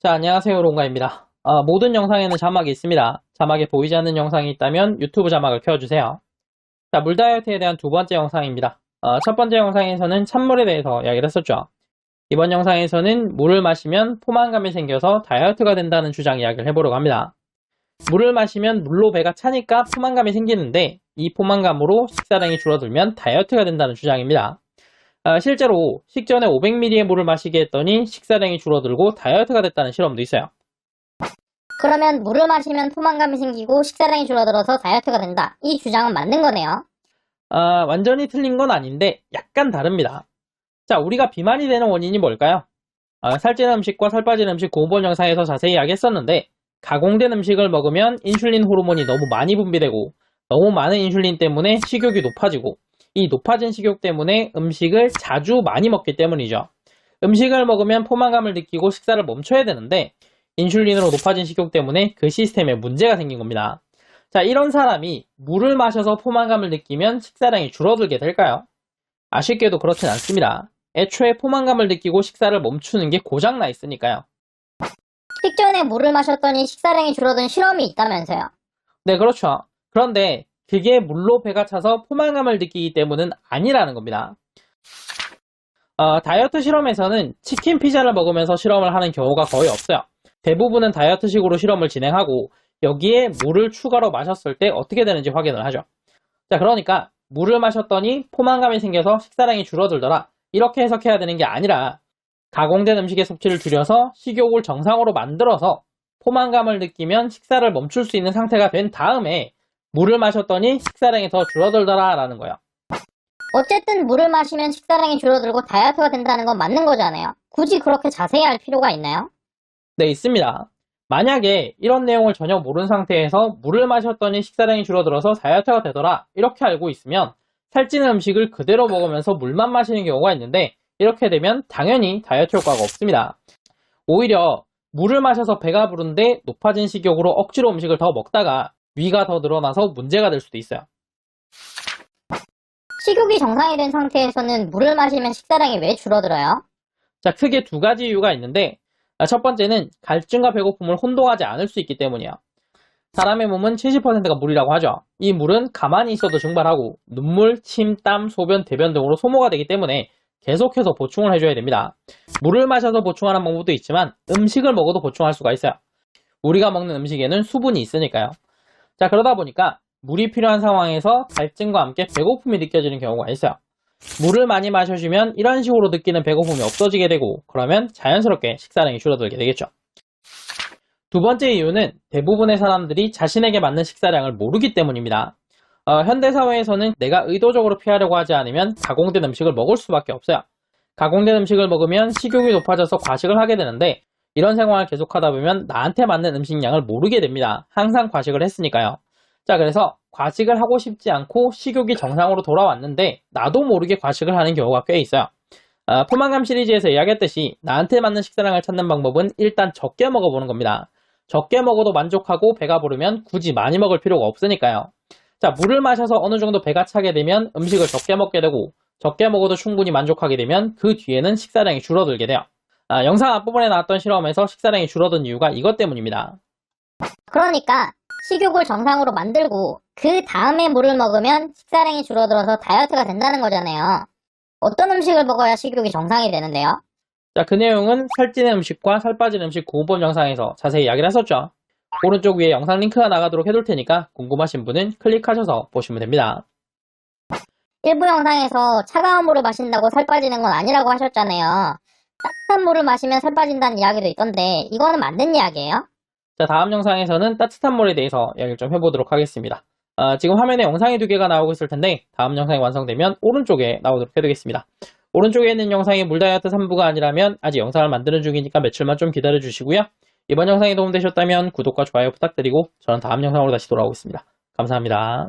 자, 안녕하세요. 롱가입니다. 모든 영상에는 자막이 있습니다. 자막에 보이지 않는 영상이 있다면 유튜브 자막을 켜주세요. 자, 물 다이어트에 대한 두 번째 영상입니다. 첫 번째 영상에서는 찬물에 대해서 이야기를 했었죠. 이번 영상에서는 물을 마시면 포만감이 생겨서 다이어트가 된다는 주장 이야기를 해보려고 합니다. 물을 마시면 물로 배가 차니까 포만감이 생기는데 이 포만감으로 식사량이 줄어들면 다이어트가 된다는 주장입니다. 실제로 식전에 500ml의 물을 마시게 했더니 식사량이 줄어들고 다이어트가 됐다는 실험도 있어요. 그러면 물을 마시면 포만감이 생기고 식사량이 줄어들어서 다이어트가 된다. 이 주장은 맞는 거네요. 완전히 틀린 건 아닌데 약간 다릅니다. 자, 우리가 비만이 되는 원인이 뭘까요? 살찌는 음식과 살 빠진 음식 고번 영상에서 자세히 이야기했었는데 가공된 음식을 먹으면 인슐린 호르몬이 너무 많이 분비되고 너무 많은 인슐린 때문에 식욕이 높아지고 이 높아진 식욕 때문에 음식을 자주 많이 먹기 때문이죠. 음식을 먹으면 포만감을 느끼고 식사를 멈춰야 되는데 인슐린으로 높아진 식욕 때문에 그 시스템에 문제가 생긴 겁니다. 자, 이런 사람이 물을 마셔서 포만감을 느끼면 식사량이 줄어들게 될까요? 아쉽게도 그렇진 않습니다. 애초에 포만감을 느끼고 식사를 멈추는 게 고장나 있으니까요. 식전에 물을 마셨더니 식사량이 줄어든 실험이 있다면서요. 네, 그렇죠. 그런데 그게 물로 배가 차서 포만감을 느끼기 때문은 아니라는 겁니다. 다이어트 실험에서는 치킨 피자를 먹으면서 실험을 하는 경우가 거의 없어요. 대부분은 다이어트식으로 실험을 진행하고 여기에 물을 추가로 마셨을 때 어떻게 되는지 확인을 하죠. 자, 그러니까 물을 마셨더니 포만감이 생겨서 식사량이 줄어들더라. 이렇게 해석해야 되는 게 아니라 가공된 음식의 섭취를 줄여서 식욕을 정상으로 만들어서 포만감을 느끼면 식사를 멈출 수 있는 상태가 된 다음에 물을 마셨더니 식사량이 더 줄어들더라 라는 거예요. 어쨌든 물을 마시면 식사량이 줄어들고 다이어트가 된다는 건 맞는 거잖아요. 굳이 그렇게 자세히 할 필요가 있나요? 네, 있습니다. 만약에 이런 내용을 전혀 모르는 상태에서 물을 마셨더니 식사량이 줄어들어서 다이어트가 되더라 이렇게 알고 있으면 살찌는 음식을 그대로 먹으면서 물만 마시는 경우가 있는데 이렇게 되면 당연히 다이어트 효과가 없습니다. 오히려 물을 마셔서 배가 부른데 높아진 식욕으로 억지로 음식을 더 먹다가 위가 더 늘어나서 문제가 될 수도 있어요. 식욕이 정상이 된 상태에서는 물을 마시면 식사량이 왜 줄어들어요? 자, 크게 두 가지 이유가 있는데 첫 번째는 갈증과 배고픔을 혼동하지 않을 수 있기 때문이에요. 사람의 몸은 70%가 물이라고 하죠. 이 물은 가만히 있어도 증발하고 눈물, 침, 땀, 소변, 대변 등으로 소모가 되기 때문에 계속해서 보충을 해줘야 됩니다. 물을 마셔서 보충하는 방법도 있지만 음식을 먹어도 보충할 수가 있어요. 우리가 먹는 음식에는 수분이 있으니까요. 자, 그러다 보니까 물이 필요한 상황에서 갈증과 함께 배고픔이 느껴지는 경우가 있어요. 물을 많이 마셔주면 이런 식으로 느끼는 배고픔이 없어지게 되고 그러면 자연스럽게 식사량이 줄어들게 되겠죠. 두 번째 이유는 대부분의 사람들이 자신에게 맞는 식사량을 모르기 때문입니다. 현대사회에서는 내가 의도적으로 피하려고 하지 않으면 가공된 음식을 먹을 수밖에 없어요. 가공된 음식을 먹으면 식욕이 높아져서 과식을 하게 되는데 이런 생활을 계속하다 보면 나한테 맞는 음식량을 모르게 됩니다. 항상 과식을 했으니까요. 자, 그래서 과식을 하고 싶지 않고 식욕이 정상으로 돌아왔는데 나도 모르게 과식을 하는 경우가 꽤 있어요. 포만감 시리즈에서 이야기했듯이 나한테 맞는 식사량을 찾는 방법은 일단 적게 먹어보는 겁니다. 적게 먹어도 만족하고 배가 부르면 굳이 많이 먹을 필요가 없으니까요. 자, 물을 마셔서 어느 정도 배가 차게 되면 음식을 적게 먹게 되고 적게 먹어도 충분히 만족하게 되면 그 뒤에는 식사량이 줄어들게 돼요. 영상 앞부분에 나왔던 실험에서 식사량이 줄어든 이유가 이것 때문입니다. 그러니까 식욕을 정상으로 만들고 그 다음에 물을 먹으면 식사량이 줄어들어서 다이어트가 된다는 거잖아요. 어떤 음식을 먹어야 식욕이 정상이 되는데요? 자, 그 내용은 살찌는 음식과 살 빠진 음식 구분법 영상에서 자세히 이야기를 했었죠. 오른쪽 위에 영상 링크가 나가도록 해둘 테니까 궁금하신 분은 클릭하셔서 보시면 됩니다. 일부 영상에서 차가운 물을 마신다고 살 빠지는 건 아니라고 하셨잖아요. 따뜻한 물을 마시면 살 빠진다는 이야기도 있던데 이거는 맞는 이야기예요? 자, 다음 영상에서는 따뜻한 물에 대해서 이야기를 좀 해보도록 하겠습니다. 지금 화면에 영상이 두 개가 나오고 있을 텐데 다음 영상이 완성되면 오른쪽에 나오도록 해두겠습니다. 오른쪽에 있는 영상이 물다이어트 3부가 아니라면 아직 영상을 만드는 중이니까 며칠만 좀 기다려 주시고요. 이번 영상이 도움되셨다면 구독과 좋아요 부탁드리고 저는 다음 영상으로 다시 돌아오겠습니다. 감사합니다.